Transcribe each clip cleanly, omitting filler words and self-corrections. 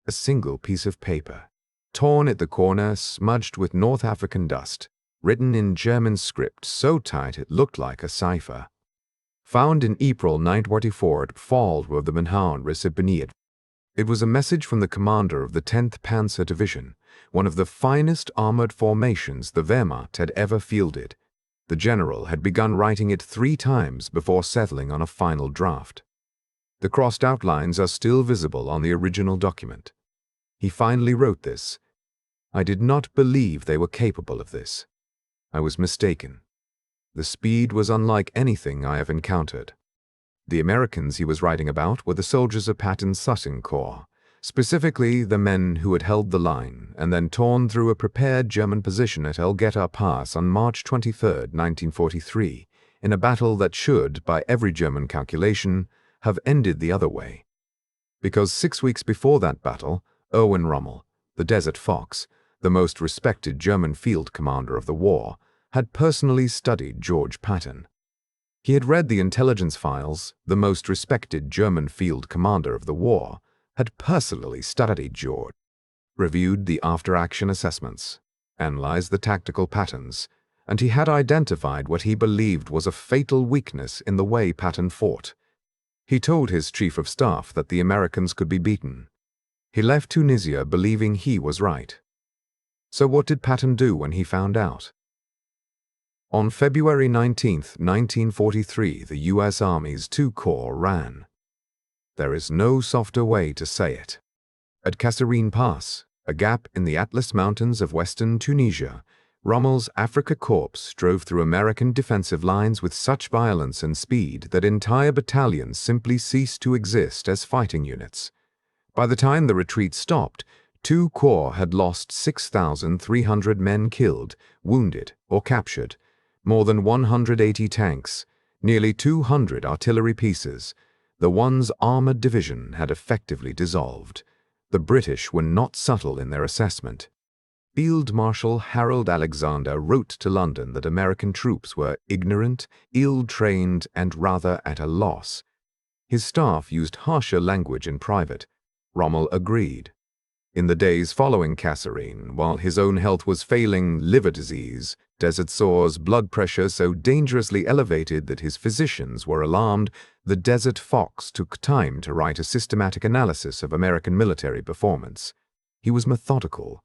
a single piece of paper, torn at the corner, smudged with North African dust, written in German script so tight it looked like a cipher. Found in April 1944 at Fall of the Manhaun Recipeniert. It was a message from the commander of the 10th Panzer Division, one of the finest armored formations the Wehrmacht had ever fielded. The general had begun writing it 3 times before settling on a final draft. The crossed outlines are still visible on the original document. He finally wrote this: "I did not believe they were capable of this. I was mistaken. The speed was unlike anything I have encountered." The Americans he was writing about were the soldiers of Patton's Sutton Corps, specifically the men who had held the line and then torn through a prepared German position at El Geta Pass on March 23, 1943, in a battle that should, by every German calculation, have ended the other way. Because 6 weeks before that battle, Erwin Rommel, the Desert Fox, the most respected German field commander of the war, had personally studied George Patton. He had read the intelligence files. The most respected German field commander of the war had personally studied George, reviewed the after-action assessments, analyzed the tactical patterns, and he had identified what he believed was a fatal weakness in the way Patton fought. He told his chief of staff that the Americans could be beaten. He left Tunisia believing he was right. So what did Patton do when he found out? On February 19, 1943, the U.S. Army's 2 corps ran. There is no softer way to say it. At Kasserine Pass, a gap in the Atlas Mountains of western Tunisia, Rommel's Afrika Korps drove through American defensive lines with such violence and speed that entire battalions simply ceased to exist as fighting units. By the time the retreat stopped, 2 corps had lost 6,300 men killed, wounded, or captured, more than 180 tanks, nearly 200 artillery pieces. The one's armored division had effectively dissolved. The British were not subtle in their assessment. Field Marshal Harold Alexander wrote to London that American troops were ignorant, ill-trained, and rather at a loss. His staff used harsher language in private. Rommel agreed. In the days following Kasserine, while his own health was failing, liver disease, desert sores, blood pressure so dangerously elevated that his physicians were alarmed, the Desert Fox took time to write a systematic analysis of American military performance. He was methodical.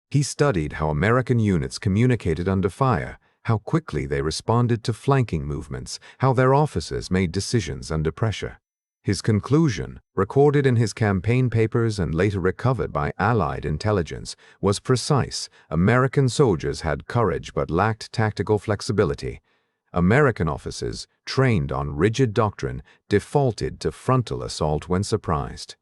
He studied how American units communicated under fire, how quickly they responded to flanking movements, how their officers made decisions under pressure. His conclusion, recorded in his campaign papers and later recovered by Allied intelligence, was precise. American soldiers had courage but lacked tactical flexibility. American officers, trained on rigid doctrine, defaulted to frontal assault when surprised.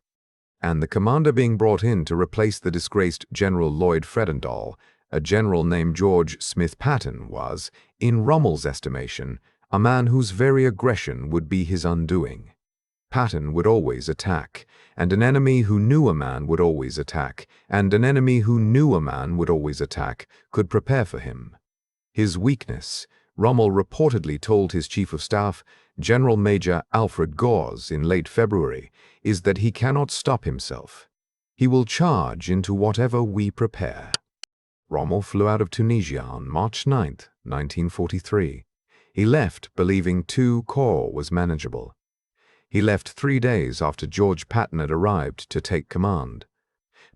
And the commander being brought in to replace the disgraced General Lloyd Fredendall, a general named George Smith Patton, was, in Rommel's estimation, a man whose very aggression would be his undoing. Patton would always attack, and an enemy who knew a man would always attack, and an enemy who knew a man would always attack, could prepare for him. His weakness, Rommel reportedly told his chief of staff, General Major Alfred Gors, in late February, is that he cannot stop himself. He will charge into whatever we prepare. Rommel flew out of Tunisia on March 9, 1943. He left believing 2 corps was manageable. He left 3 days after George Patton had arrived to take command.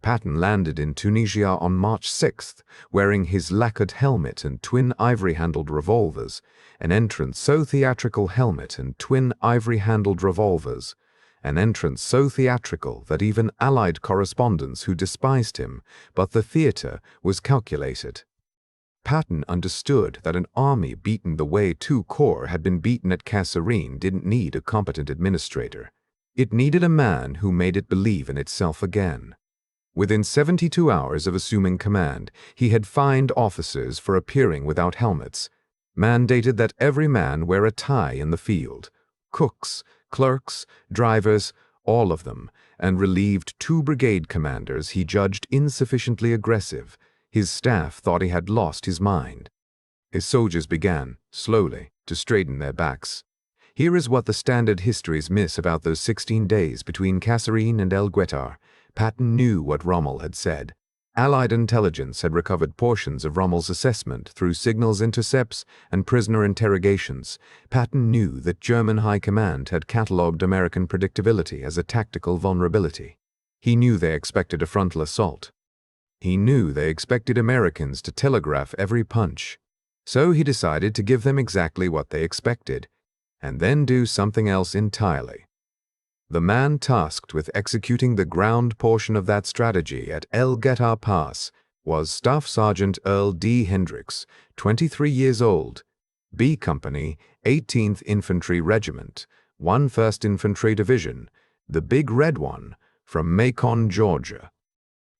Patton landed in Tunisia on March 6th, wearing his lacquered helmet and twin ivory-handled revolvers, an entrance so theatrical helmet and twin ivory-handled revolvers, an entrance so theatrical that even Allied correspondents who despised him, but the theater was calculated. Patton understood that an army beaten the way 2 corps had been beaten at Kasserine didn't need a competent administrator. It needed a man who made it believe in itself again. Within 72 hours of assuming command, he had fined officers for appearing without helmets, mandated that every man wear a tie in the field, cooks, clerks, drivers, all of them, and relieved 2 brigade commanders he judged insufficiently aggressive. His staff thought he had lost his mind. His soldiers began, slowly, to straighten their backs. Here is what the standard histories miss about those 16 days between Kasserine and El Guetar. Patton knew what Rommel had said. Allied intelligence had recovered portions of Rommel's assessment through signals intercepts and prisoner interrogations. Patton knew that German High Command had catalogued American predictability as a tactical vulnerability. He knew they expected a frontal assault. He knew they expected Americans to telegraph every punch. So he decided to give them exactly what they expected, and then do something else entirely. The man tasked with executing the ground portion of that strategy at El Geta Pass was Staff Sergeant Earl D. Hendricks, 23 years old, B Company, 18th Infantry Regiment, 1st Infantry Division, the Big Red One, from Macon, Georgia.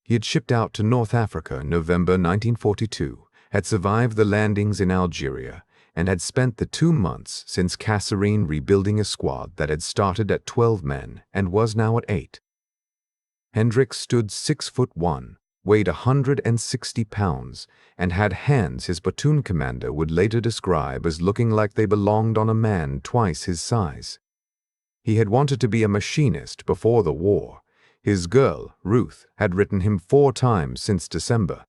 He had shipped out to North Africa in November 1942, had survived the landings in Algeria, and had spent the 2 months since Kasserine rebuilding a squad that had started at 12 men and was now at 8. Hendricks stood 6'1", weighed 160 pounds, and had hands his platoon commander would later describe as looking like they belonged on a man twice his size. He had wanted to be a machinist before the war. His girl, Ruth, had written him 4 times since December.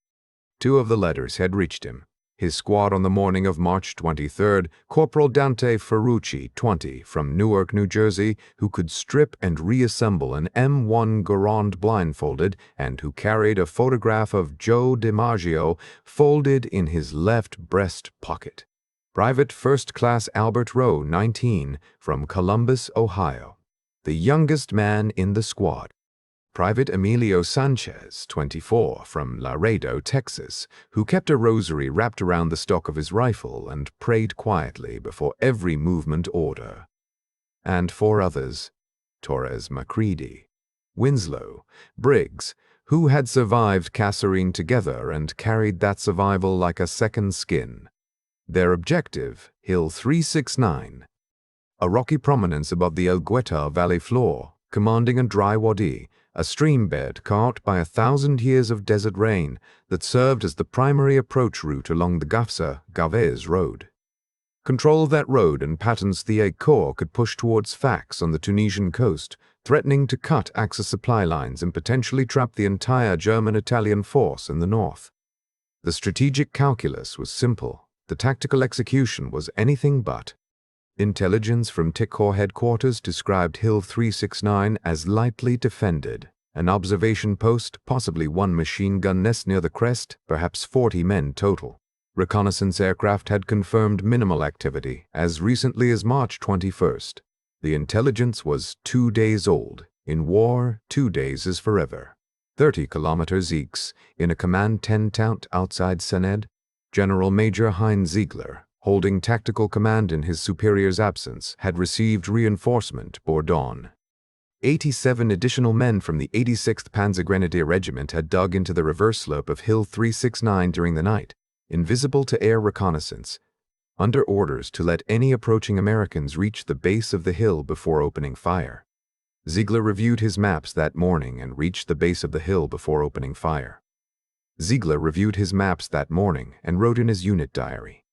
2 of the letters had reached him. His squad on the morning of March 23rd, Corporal Dante Ferrucci, 20, from Newark, New Jersey, who could strip and reassemble an M1 Garand blindfolded and who carried a photograph of Joe DiMaggio folded in his left breast pocket. Private First Class Albert Rowe, 19, from Columbus, Ohio, the youngest man in the squad. Private Emilio Sanchez, 24, from Laredo, Texas, who kept a rosary wrapped around the stock of his rifle and prayed quietly before every movement order. And 4 others, Torres Macready, Winslow, Briggs, who had survived Kasserine together and carried that survival like a second skin. Their objective, Hill 369, a rocky prominence above the El Gueta Valley floor, commanding a dry wadi, a stream bed caught by 1,000 years of desert rain that served as the primary approach route along the Gafsa-Gavez Road. Control of that road and Patton's Thiers Corps could push towards Fax on the Tunisian coast, threatening to cut Axis supply lines and potentially trap the entire German-Italian force in the north. The strategic calculus was simple. The tactical execution was anything but. Intelligence from TIC Corps headquarters described Hill 369 as lightly defended, an observation post, possibly 1 machine gun nest near the crest, perhaps 40 men total. Reconnaissance aircraft had confirmed minimal activity as recently as March 21st. The intelligence was 2 days old. In war, 2 days is forever. 30 kilometers east, in a command tent outside Sened, General Major Heinz Ziegler, holding tactical command in his superior's absence, had received reinforcement before dawn. 87 additional men from the 86th Panzergrenadier Regiment had dug into the reverse slope of Hill 369 during the night, invisible to air reconnaissance, under orders to let any approaching Americans reach the base of the hill before opening fire. Ziegler reviewed his maps that morning and reached the base of the hill before opening fire. Ziegler reviewed his maps that morning and wrote in his unit diary,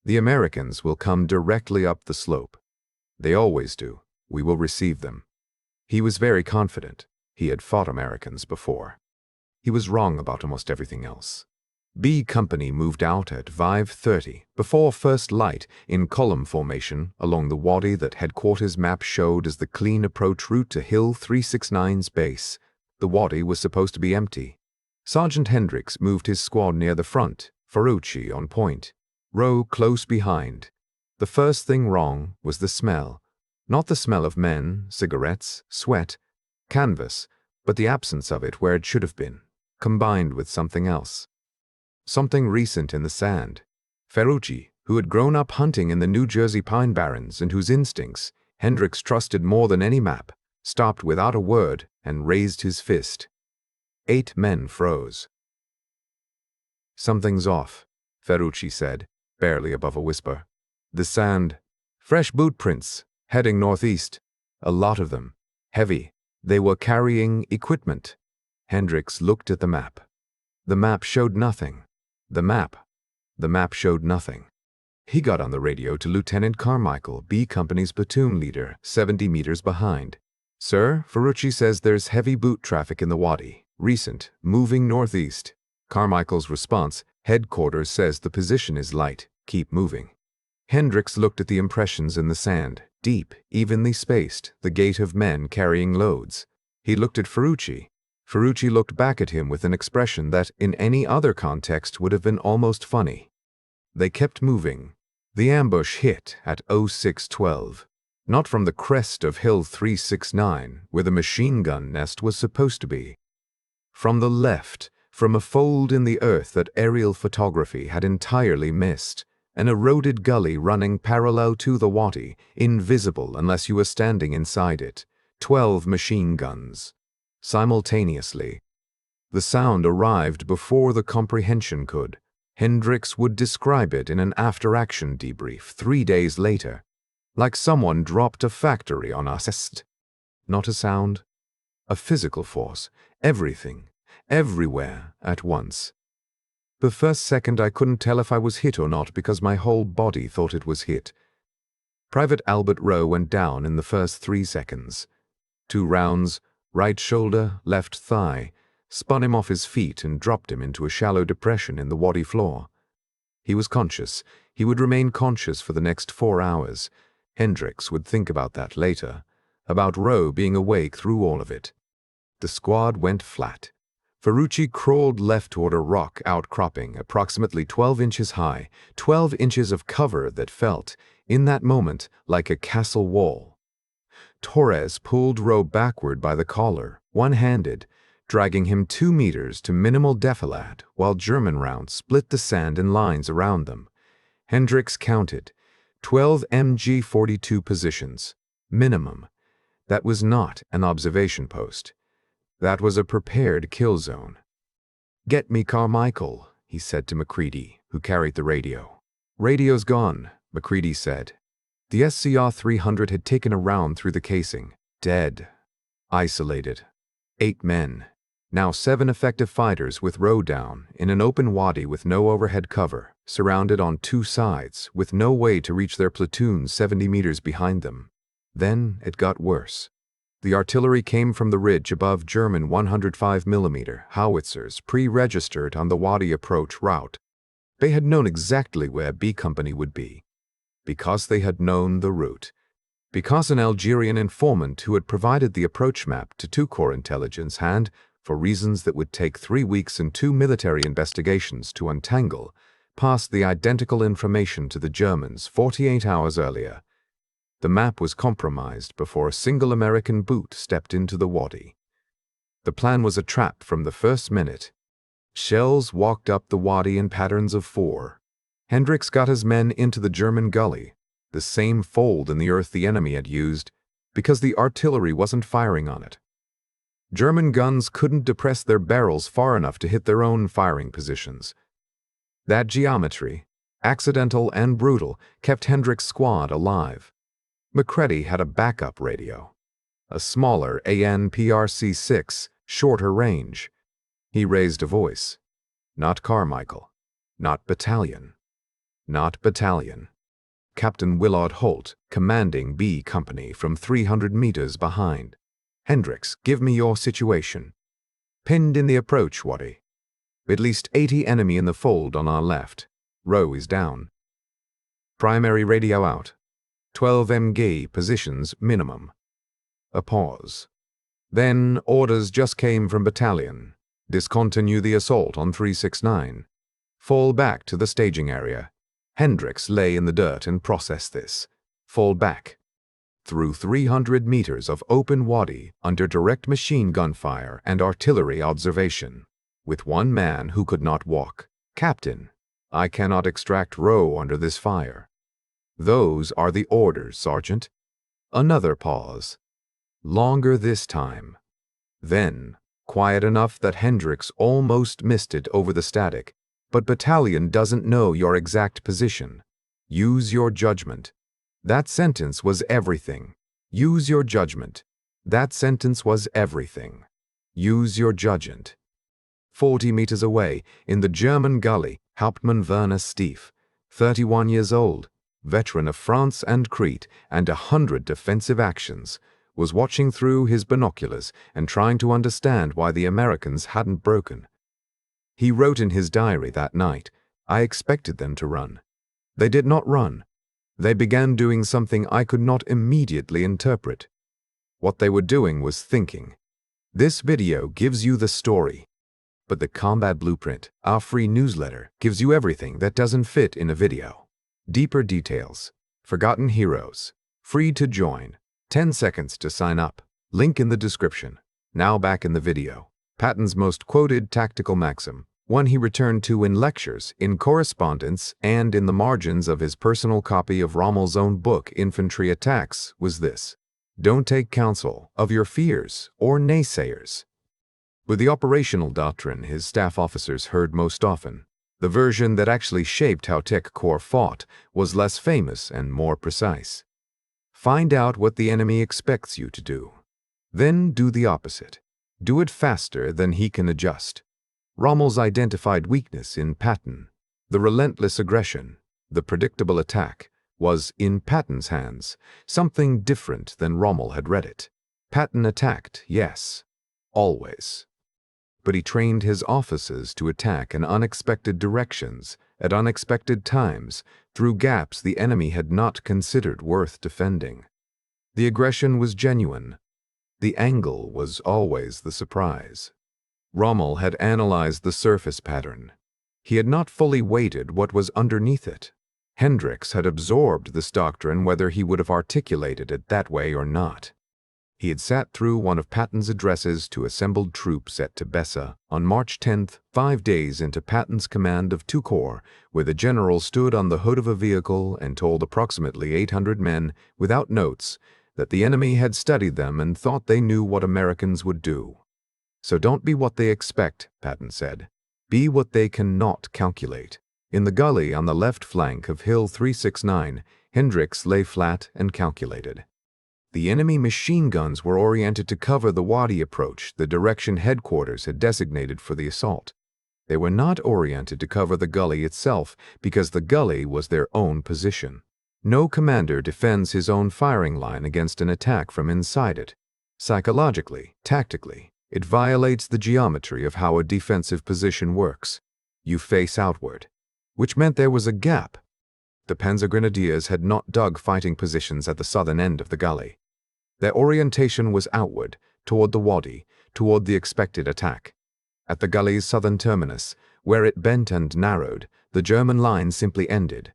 "The Americans will come directly up the slope. They always do. We will receive them." He was very confident. He had fought Americans before. He was wrong about almost everything else. B Company moved out at 5:30, before first light, in column formation along the wadi that headquarters map showed as the clean approach route to Hill 369's base. The wadi was supposed to be empty. Sergeant Hendricks moved his squad near the front, Ferrucci on point, Rowe close behind. The first thing wrong was the smell. Not the smell of men, cigarettes, sweat, canvas, but the absence of it where it should have been, combined with something else. Something recent in the sand. Ferrucci, who had grown up hunting in the New Jersey pine barrens and whose instincts Hendricks trusted more than any map, stopped without a word and raised his fist. 8 men froze. "Something's off," Ferrucci said, barely above a whisper. "The sand. Fresh boot prints, heading northeast. A lot of them. Heavy. They were carrying equipment." Hendricks looked at the map. The map showed nothing. The map showed nothing. He got on the radio to Lieutenant Carmichael, B Company's platoon leader, 70 meters behind. Sir, Ferrucci says there's heavy boot traffic in the wadi. Recent, moving northeast. Carmichael's response, headquarters says the position is light. Keep moving. Hendricks looked at the impressions in the sand, deep, evenly spaced, the gait of men carrying loads. He looked at Ferrucci. Ferrucci looked back at him with an expression that, in any other context, would have been almost funny. They kept moving. The ambush hit at 0612. Not from the crest of Hill 369, where the machine gun nest was supposed to be. From the left, from a fold in the earth that aerial photography had entirely missed, an eroded gully running parallel to the wadi, invisible unless you were standing inside it. 12 machine guns. Simultaneously. The sound arrived before the comprehension could. Hendricks would describe it in an after-action debrief 3 days later. Like someone dropped a factory on us. Not a sound. A physical force. Everything. Everywhere at once. The first second I couldn't tell if I was hit or not because my whole body thought it was hit. Private Albert Rowe went down in the first 3 seconds. 2 rounds, right shoulder, left thigh, spun him off his feet and dropped him into a shallow depression in the wadi floor. He was conscious. He would remain conscious for the next 4 hours. Hendricks would think about that later, about Rowe being awake through all of it. The squad went flat. Ferrucci crawled left toward a rock outcropping approximately 12 inches high, 12 inches of cover that felt, in that moment, like a castle wall. Torres pulled Rowe backward by the collar, one-handed, dragging him 2 meters to minimal defilade while German rounds split the sand in lines around them. Hendricks counted. 12 MG-42 positions. Minimum. That was not an observation post. That was a prepared kill zone. "Get me Carmichael," he said to McCready, who carried the radio. "Radio's gone," McCready said. The SCR-300 had taken a round through the casing. Dead. Isolated. 8 men. Now 7 effective fighters with Rowe down, in an open wadi with no overhead cover, surrounded on 2 sides, with no way to reach their platoons 70 meters behind them. Then it got worse. The artillery came from the ridge above German 105mm howitzers pre-registered on the wadi approach route. They had known exactly where B Company would be. Because they had known the route. Because an Algerian informant who had provided the approach map to 2 Corps intelligence and, for reasons that would take 3 weeks and 2 military investigations to untangle, passed the identical information to the Germans 48 hours earlier. The map was compromised before a single American boot stepped into the wadi. The plan was a trap from the first minute. Shells walked up the wadi in patterns of 4. Hendricks got his men into the German gully, the same fold in the earth the enemy had used, because the artillery wasn't firing on it. German guns couldn't depress their barrels far enough to hit their own firing positions. That geometry, accidental and brutal, kept Hendricks' squad alive. McCready had a backup radio, a smaller AN/PRC-6, shorter range. He raised a voice. Not Carmichael. Not battalion. Not battalion. Captain Willard Holt, commanding B Company from 300 meters behind. "Hendricks, give me your situation." "Pinned in the approach wadi. At least 80 enemy in the fold on our left. Rowe is down. Primary radio out. 12 MG positions minimum." A pause. "Then orders just came from battalion. Discontinue the assault on 369. Fall back to the staging area." Hendricks lay in the dirt and processed this. Fall back. Through 300 meters of open wadi under direct machine gun fire and artillery observation. With 1 man who could not walk. "Captain, I cannot extract Rowe under this fire." "Those are the orders, Sergeant." Another pause. Longer this time. Then, quiet enough that Hendricks almost missed it over the static. "But battalion doesn't know your exact position. Use your judgment." That sentence was everything. Use your judgment. That sentence was everything. Use your judgment. 40 meters away, in the German gully, Hauptmann Werner Stief, 31 years old, veteran of France and Crete and 100 defensive actions, was watching through his binoculars and trying to understand why the Americans hadn't broken. He wrote in his diary that night, "I expected them to run. They did not run. They began doing something I could not immediately interpret. What they were doing was thinking. This video gives you the story. But the Combat Blueprint, our free newsletter, gives you everything that doesn't fit in a video. Deeper details, forgotten heroes, free to join, 10 seconds to sign up, link in the description. Now back in the video. Patton's most quoted tactical maxim, one he returned to in lectures, in correspondence, and in the margins of his personal copy of Rommel's own book, Infantry Attacks, was this: don't take counsel of your fears or naysayers. With the operational doctrine his staff officers heard most often, the version that actually shaped how Tech Corps fought was less famous and more precise. Find out what the enemy expects you to do. Then do the opposite. Do it faster than he can adjust. Rommel's identified weakness in Patton, the relentless aggression, the predictable attack, was in Patton's hands, something different than Rommel had read it. Patton attacked, yes, always. But he trained his officers to attack in unexpected directions, at unexpected times, through gaps the enemy had not considered worth defending. The aggression was genuine. The angle was always the surprise. Rommel had analyzed the surface pattern. He had not fully weighted what was underneath it. Hendricks had absorbed this doctrine whether he would have articulated it that way or not. He had sat through one of Patton's addresses to assembled troops at Tebessa on March 10th, 5 days into Patton's command of 2 corps, where the general stood on the hood of a vehicle and told approximately 800 men, without notes, that the enemy had studied them and thought they knew what Americans would do. So don't be what they expect, Patton said. Be what they cannot calculate. In the gully on the left flank of Hill 369, Hendricks lay flat and calculated. The enemy machine guns were oriented to cover the Wadi approach, the direction headquarters had designated for the assault. They were not oriented to cover the gully itself, because the gully was their own position. No commander defends his own firing line against an attack from inside it. Psychologically, tactically, it violates the geometry of how a defensive position works. You face outward, which meant there was a gap. The Panzer Grenadiers had not dug fighting positions at the southern end of the gully. Their orientation was outward, toward the Wadi, toward the expected attack. At the gully's southern terminus, where it bent and narrowed, the German line simply ended.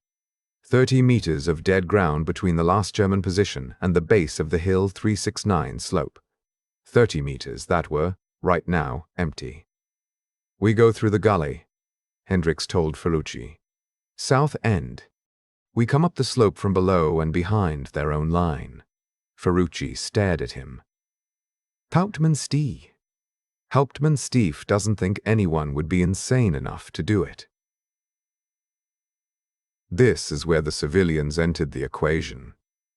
30 meters of dead ground between the last German position and the base of the Hill 369 slope. 30 meters that were, right now, empty. "We go through the gully," Hendricks told Ferrucci. "South end. We come up the slope from below and behind their own line." Ferrucci stared at him. Hauptmann Stief doesn't think anyone would be insane enough to do it. This is where the civilians entered the equation,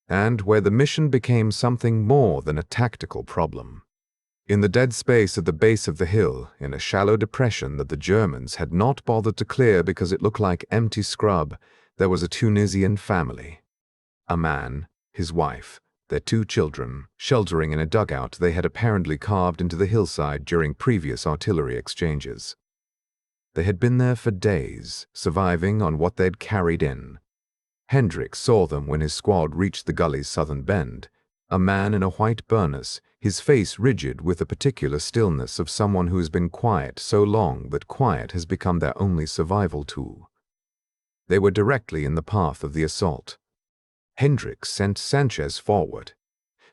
and where the mission became something more than a tactical problem. In the dead space at the base of the hill, in a shallow depression that the Germans had not bothered to clear because it looked like empty scrub, there was a Tunisian family. A man, his wife, their 2 children, sheltering in a dugout they had apparently carved into the hillside during previous artillery exchanges. They had been there for days, surviving on what they'd carried in. Hendricks saw them when his squad reached the gully's southern bend, a man in a white burnous, his face rigid with the particular stillness of someone who has been quiet so long that quiet has become their only survival tool. They were directly in the path of the assault. Hendricks sent Sanchez forward.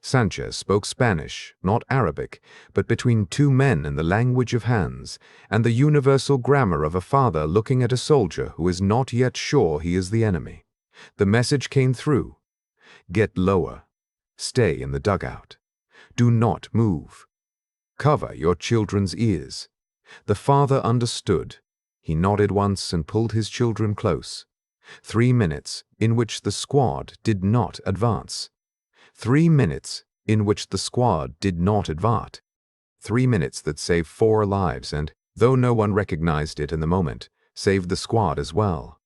Sanchez spoke Spanish, not Arabic, but between 2 men in the language of hands, and the universal grammar of a father looking at a soldier who is not yet sure he is the enemy. The message came through. Get lower. Stay in the dugout. Do not move. Cover your children's ears. The father understood. He nodded once and pulled his children close. 3 minutes in which the squad did not advance. 3 minutes in which the squad did not advance. 3 minutes that saved 4 lives and, though no one recognized it in the moment, saved the squad as well.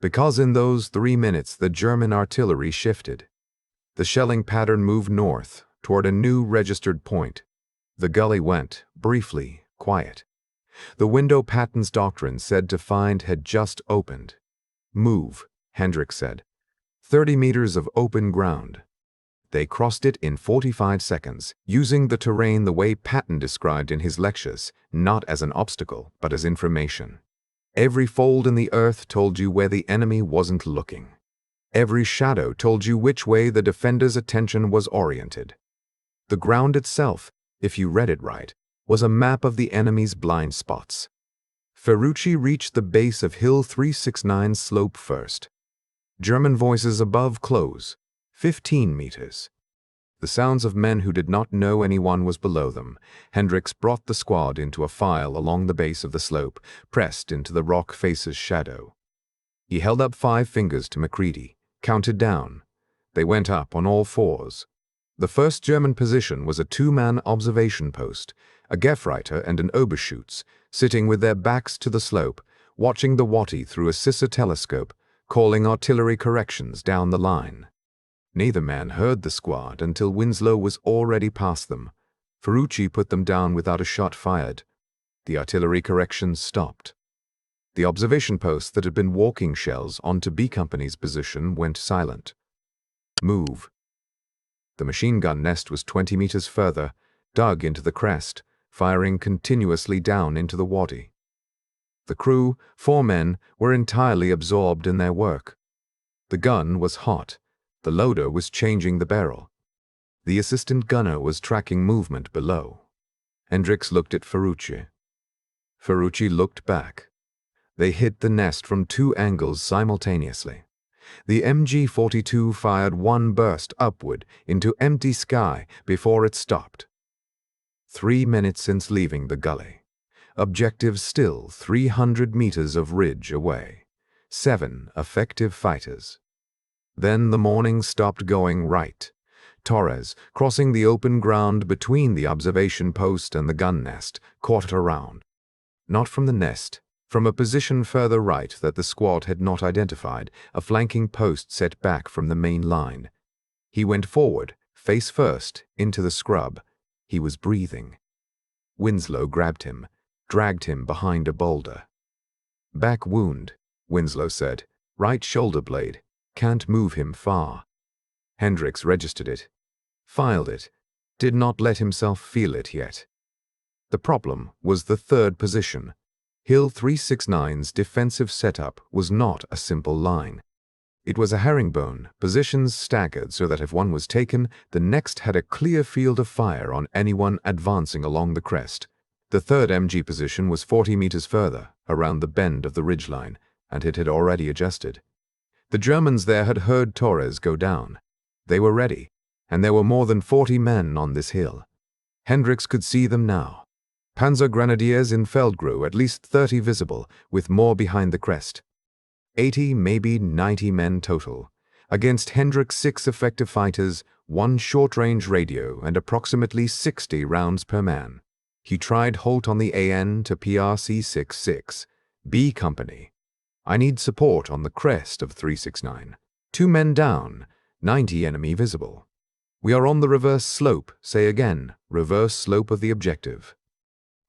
Because in those 3 minutes the German artillery shifted. The shelling pattern moved north, toward a new registered point. The gully went, briefly, quiet. The window Patton's doctrine said to find had just opened. "Move," Hendricks said. 30 meters of open ground. They crossed it in 45 seconds, using the terrain the way Patton described in his lectures, not as an obstacle, but as information. Every fold in the earth told you where the enemy wasn't looking. Every shadow told you which way the defender's attention was oriented. The ground itself, if you read it right, was a map of the enemy's blind spots. Ferrucci reached the base of Hill 369's slope first. German voices above close, 15 meters. The sounds of men who did not know anyone was below them. Hendricks brought the squad into a file along the base of the slope, pressed into the rock face's shadow. He held up 5 fingers to Macready, counted down. They went up on all fours. The first German position was a 2-man observation post, a Gefreiter and an Oberschütz, sitting with their backs to the slope, watching the Wattie through a Sisser telescope, calling artillery corrections down the line. Neither man heard the squad until Winslow was already past them. Ferrucci put them down without a shot fired. The artillery corrections stopped. The observation post that had been walking shells onto B Company's position went silent. "Move." The machine gun nest was 20 meters further, dug into the crest, firing continuously down into the Wattie. The crew, 4 men, were entirely absorbed in their work. The gun was hot. The loader was changing the barrel. The assistant gunner was tracking movement below. Hendricks looked at Ferrucci. Ferrucci looked back. They hit the nest from 2 angles simultaneously. The MG-42 fired one burst upward into empty sky before it stopped. 3 minutes since leaving the gully. Objective still 300 meters of ridge away. 7 effective fighters. Then the morning stopped going right. Torres, crossing the open ground between the observation post and the gun nest, caught it around. Not from the nest, from a position further right that the squad had not identified, a flanking post set back from the main line. He went forward, face first, into the scrub. He was breathing. Winslow grabbed him, dragged him behind a boulder. "Back wound," Winslow said. "Right shoulder blade. Can't move him far." Hendricks registered it, filed it, did not let himself feel it yet. The problem was the third position. Hill 369's defensive setup was not a simple line. It was a herringbone, positions staggered so that if one was taken, the next had a clear field of fire on anyone advancing along the crest. The third MG position was 40 meters further, around the bend of the ridgeline, and it had already adjusted. The Germans there had heard Torres go down. They were ready, and there were more than 40 men on this hill. Hendricks could see them now. Panzer Grenadiers in Feldgrau, at least 30 visible, with more behind the crest. 80, maybe 90 men total. Against Hendricks' 6 effective fighters, 1 short-range radio, and approximately 60 rounds per man. He tried Holt on the AN to PRC-66. "B Company. I need support on the crest of 369. 2 men down, 90 enemy visible. We are on the reverse slope, say again, reverse slope of the objective."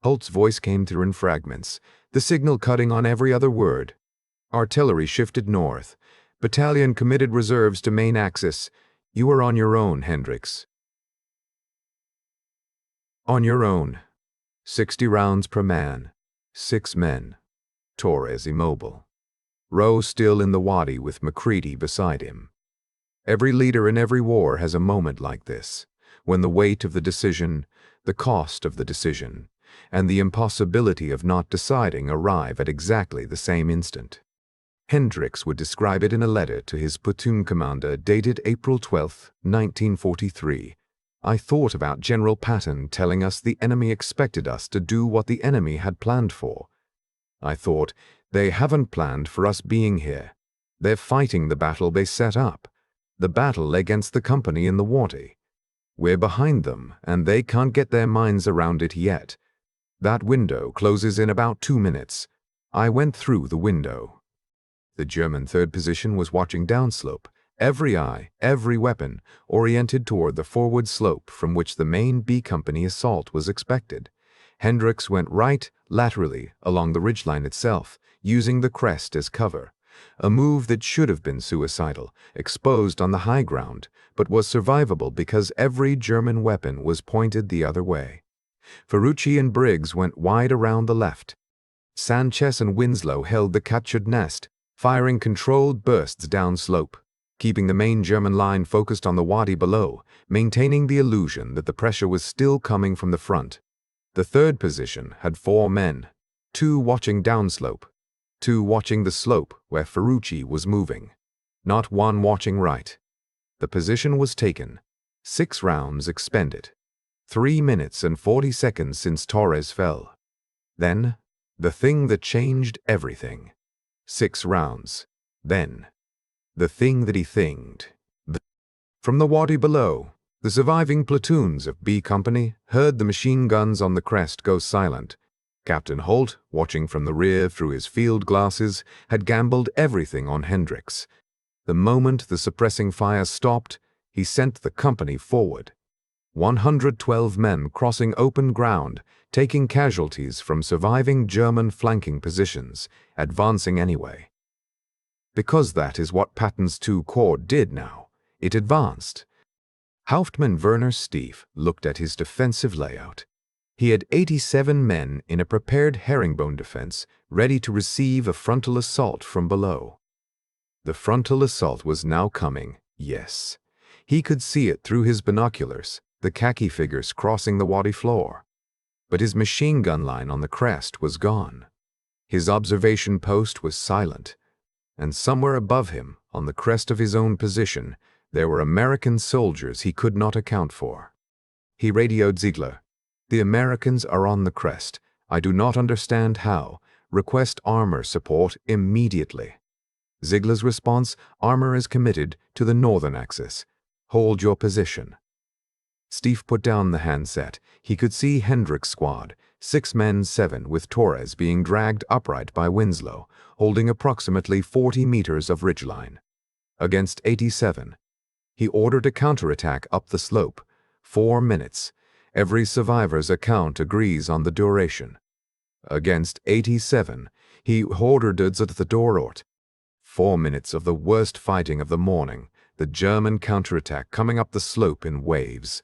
Holt's voice came through in fragments, the signal cutting on every other word. Artillery shifted north. Battalion committed reserves to main axis. "You are on your own, Hendricks." "On your own. 60 rounds per man. 6 men. Torres immobile. Rowe still in the Wattie with Macready beside him. Every leader in every war has a moment like this, when the weight of the decision, the cost of the decision, and the impossibility of not deciding arrive at exactly the same instant. Hendricks would describe it in a letter to his platoon commander dated April 12, 1943. "I thought about General Patton telling us the enemy expected us to do what the enemy had planned for. I thought, they haven't planned for us being here. They're fighting the battle they set up, the battle against the company in the Wattie. We're behind them, and they can't get their minds around it yet. That window closes in about 2 minutes. I went through the window." The German third position was watching downslope, every eye, every weapon, oriented toward the forward slope from which the main B Company assault was expected. Hendricks went right, laterally, along the ridgeline itself, using the crest as cover. A move that should have been suicidal, exposed on the high ground, but was survivable because every German weapon was pointed the other way. Ferrucci and Briggs went wide around the left. Sanchez and Winslow held the captured nest, firing controlled bursts downslope, keeping the main German line focused on the wadi below, maintaining the illusion that the pressure was still coming from the front. The third position had 4 men, 2 watching downslope, 2 watching the slope where Ferrucci was moving, not 1 watching right. The position was taken, 6 rounds expended, 3 minutes and 40 seconds since Torres fell. Then, the thing that changed everything. 6 rounds. Then, the thing that he thinged. From the wadi below, the surviving platoons of B Company heard the machine guns on the crest go silent. Captain Holt, watching from the rear through his field glasses, had gambled everything on Hendricks. The moment the suppressing fire stopped, he sent the company forward. 112 men crossing open ground, taking casualties from surviving German flanking positions, advancing anyway. Because that is what Patton's 2 Corps did now. It advanced. Hauptmann Werner Stief looked at his defensive layout. He had 87 men in a prepared herringbone defense, ready to receive a frontal assault from below. The frontal assault was now coming, yes. He could see it through his binoculars, the khaki figures crossing the wadi floor. But his machine gun line on the crest was gone. His observation post was silent, and somewhere above him, on the crest of his own position, there were American soldiers he could not account for. He radioed Ziegler. "The Americans are on the crest. I do not understand how. Request armor support immediately." Ziegler's response: "Armor is committed to the northern axis. Hold your position." Steve put down the handset. He could see Hendricks' squad, 6 men, 7, with Torres being dragged upright by Winslow, holding approximately 40 meters of ridgeline. Against 87. He ordered a counterattack up the slope. 4 minutes. Every survivor's account agrees on the duration. Against 87, he ordered the Dorort. 4 minutes of the worst fighting of the morning, the German counterattack coming up the slope in waves.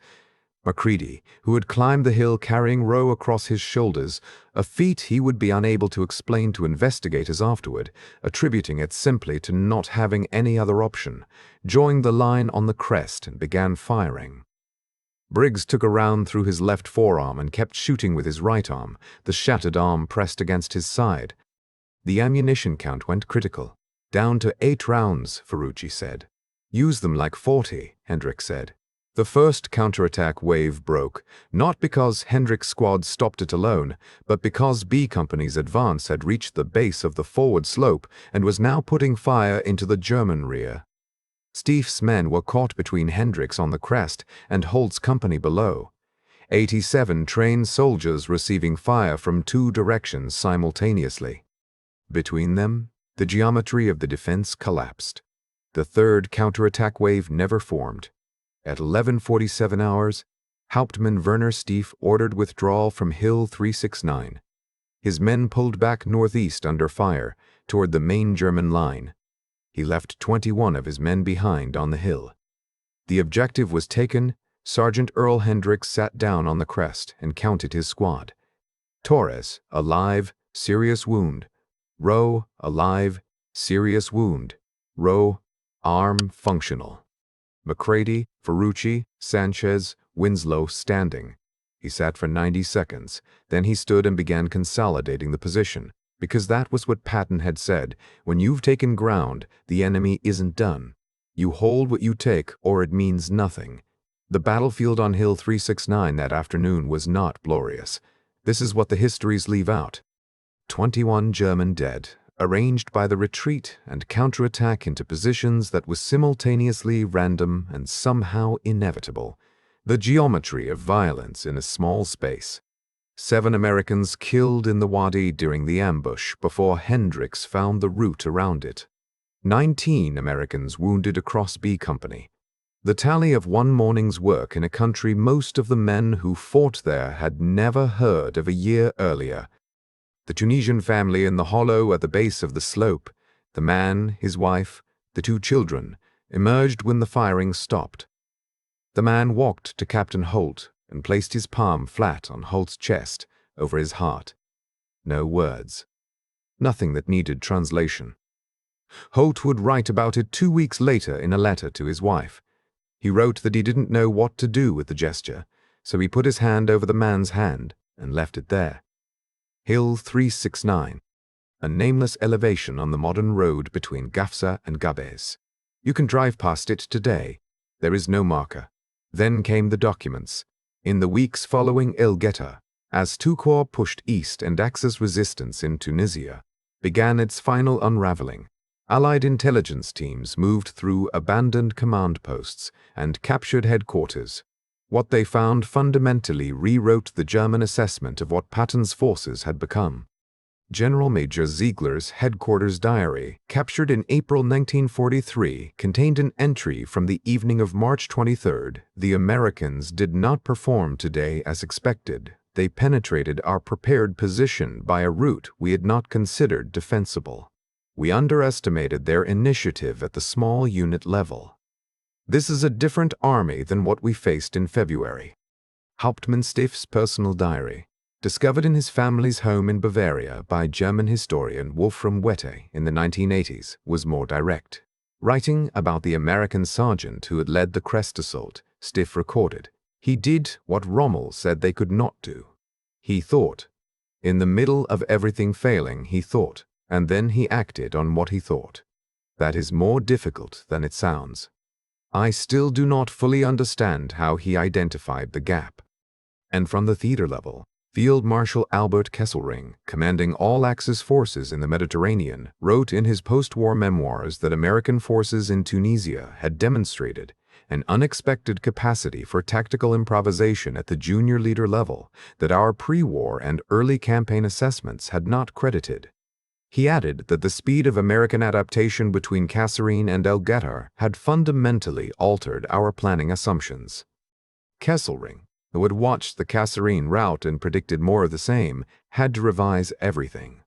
Macready, who had climbed the hill carrying Rowe across his shoulders, a feat he would be unable to explain to investigators afterward, attributing it simply to not having any other option, joined the line on the crest and began firing. Briggs took a round through his left forearm and kept shooting with his right arm, the shattered arm pressed against his side. The ammunition count went critical. "Down to 8 rounds, Ferrucci said. "Use them like 40, Hendricks said. The first counterattack wave broke, not because Hendricks' squad stopped it alone, but because B Company's advance had reached the base of the forward slope and was now putting fire into the German rear. Stief's men were caught between Hendricks on the crest and Holt's company below. 87 trained soldiers receiving fire from 2 directions simultaneously. Between them, the geometry of the defense collapsed. The third counterattack wave never formed. At 11:47 hours, Hauptmann Werner Stief ordered withdrawal from Hill 369. His men pulled back northeast under fire, toward the main German line. He left 21 of his men behind on the hill. The objective was taken. Sergeant Earl Hendricks sat down on the crest and counted his squad. Torres, alive, serious wound. Rowe, alive, serious wound. Rowe, arm functional. Macready, Ferrucci, Sanchez, Winslow standing. He sat for 90 seconds. Then he stood and began consolidating the position, because that was what Patton had said: when you've taken ground, the enemy isn't done. You hold what you take, or it means nothing. The battlefield on Hill 369 that afternoon was not glorious. This is what the histories leave out. 21 German dead, arranged by the retreat and counterattack into positions that was simultaneously random and somehow inevitable. The geometry of violence in a small space. 7 Americans killed in the wadi during the ambush before Hendricks found the route around it. 19 Americans wounded across B Company. The tally of one morning's work in a country most of the men who fought there had never heard of a year earlier. The Tunisian family in the hollow at the base of the slope, the man, his wife, the 2 children, emerged when the firing stopped. The man walked to Captain Holt and placed his palm flat on Holt's chest, over his heart. No words. Nothing that needed translation. Holt would write about it 2 weeks later in a letter to his wife. He wrote that he didn't know what to do with the gesture, so he put his hand over the man's hand and left it there. Hill 369, a nameless elevation on the modern road between Gafsa and Gabes. You can drive past it today. There is no marker. Then came the documents. In the weeks following El Gheta, as II Corps pushed east and Axis resistance in Tunisia began its final unraveling, Allied intelligence teams moved through abandoned command posts and captured headquarters. What they found fundamentally rewrote the German assessment of what Patton's forces had become. General Major Ziegler's headquarters diary, captured in April 1943, contained an entry from the evening of March 23rd. The Americans did not perform today as expected. They penetrated our prepared position by a route we had not considered defensible. We underestimated their initiative at the small unit level. This is a different army than what we faced in February. Hauptmann Stiff's personal diary, discovered in his family's home in Bavaria by German historian Wolfram Wette in the 1980s, was more direct. Writing about the American sergeant who had led the Crest assault, Stiff recorded, "He did what Rommel said they could not do. He thought. In the middle of everything failing, he thought, and then he acted on what he thought. That is more difficult than it sounds. I still do not fully understand how he identified the gap." And from the theater level, Field Marshal Albert Kesselring, commanding all Axis forces in the Mediterranean, wrote in his post-war memoirs that American forces in Tunisia had demonstrated an unexpected capacity for tactical improvisation at the junior leader level that our pre-war and early campaign assessments had not credited. He added that the speed of American adaptation between Kasserine and El Gheta had fundamentally altered our planning assumptions. Kesselring, who had watched the Kasserine rout and predicted more of the same, had to revise everything.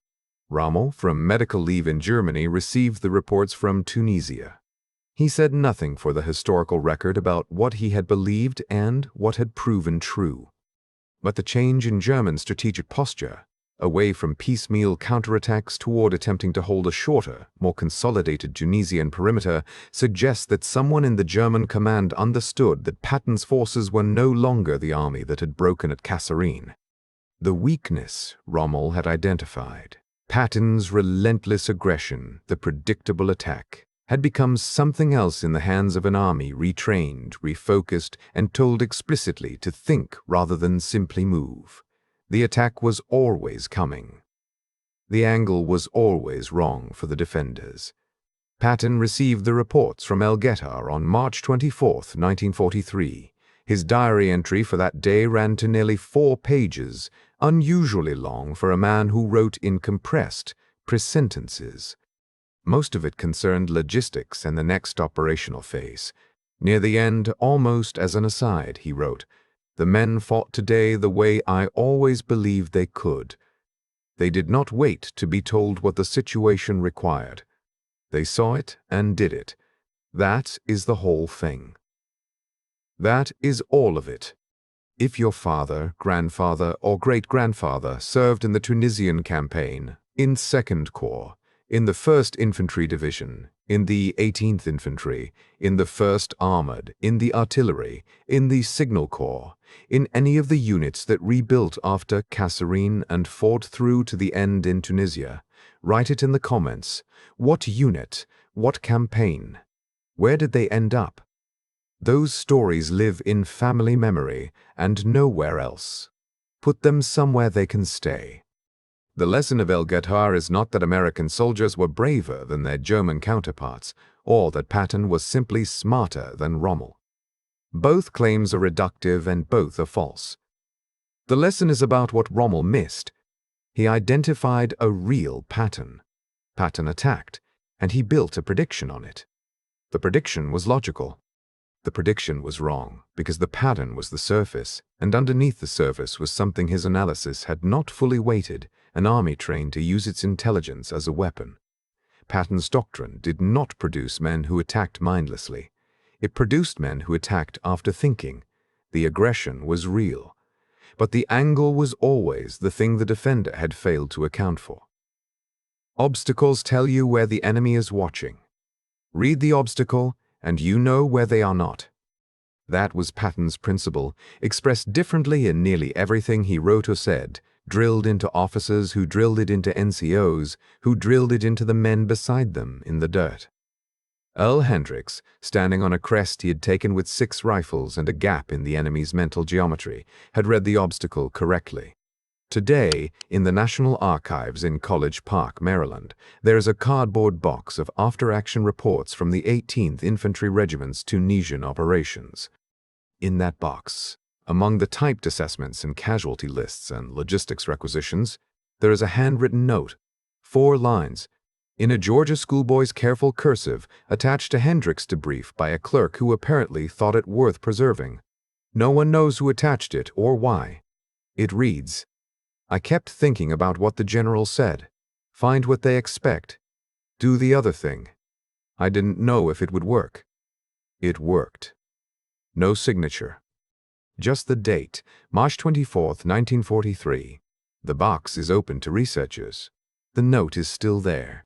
Rommel, from medical leave in Germany, received the reports from Tunisia. He said nothing for the historical record about what he had believed and what had proven true. But the change in German strategic posture, away from piecemeal counterattacks toward attempting to hold a shorter, more consolidated Tunisian perimeter, suggests that someone in the German command understood that Patton's forces were no longer the army that had broken at Kasserine. The weakness Rommel had identified, Patton's relentless aggression, the predictable attack, had become something else in the hands of an army retrained, refocused, and told explicitly to think rather than simply move. The attack was always coming. The angle was always wrong for the defenders. Patton received the reports from El Gheta on March 24, 1943. His diary entry for that day ran to nearly 4 pages, unusually long for a man who wrote in compressed, precise sentences. Most of it concerned logistics and the next operational phase. Near the end, almost as an aside, he wrote, "The men fought today the way I always believed they could. They did not wait to be told what the situation required. They saw it and did it. That is the whole thing. That is all of it. If your father, grandfather, or great-grandfather served in the Tunisian campaign, in 2nd Corps, in the 1st Infantry Division, in the 18th Infantry, in the 1st Armored, in the Artillery, in the Signal Corps, in any of the units that rebuilt after Kasserine and fought through to the end in Tunisia, write it in the comments. What unit? What campaign? Where did they end up? Those stories live in family memory and nowhere else. Put them somewhere they can stay. The lesson of El Gheta is not that American soldiers were braver than their German counterparts, or that Patton was simply smarter than Rommel. Both claims are reductive and both are false. The lesson is about what Rommel missed. He identified a real Patton. Patton attacked, and he built a prediction on it. The prediction was logical. The prediction was wrong because the pattern was the surface, and underneath the surface was something his analysis had not fully weighted, an army trained to use its intelligence as a weapon. Patton's doctrine did not produce men who attacked mindlessly. It produced men who attacked after thinking. The aggression was real, but the angle was always the thing the defender had failed to account for. Obstacles tell you where the enemy is watching. Read the obstacle, and you know where they are not. That was Patton's principle, expressed differently in nearly everything he wrote or said, drilled into officers who drilled it into NCOs, who drilled it into the men beside them in the dirt. Earl Hendricks, standing on a crest he had taken with 6 rifles and a gap in the enemy's mental geometry, had read the obstacle correctly. Today, in the National Archives in College Park, Maryland, there is a cardboard box of after-action reports from the 18th Infantry Regiment's Tunisian operations. In that box, among the typed assessments and casualty lists and logistics requisitions, there is a handwritten note, 4 lines, in a Georgia schoolboy's careful cursive attached to Hendricks' debrief by a clerk who apparently thought it worth preserving. No one knows who attached it or why. It reads, "I kept thinking about what the general said. Find what they expect. Do the other thing. I didn't know if it would work. It worked." No signature. Just the date, March 24th, 1943. The box is open to researchers. The note is still there.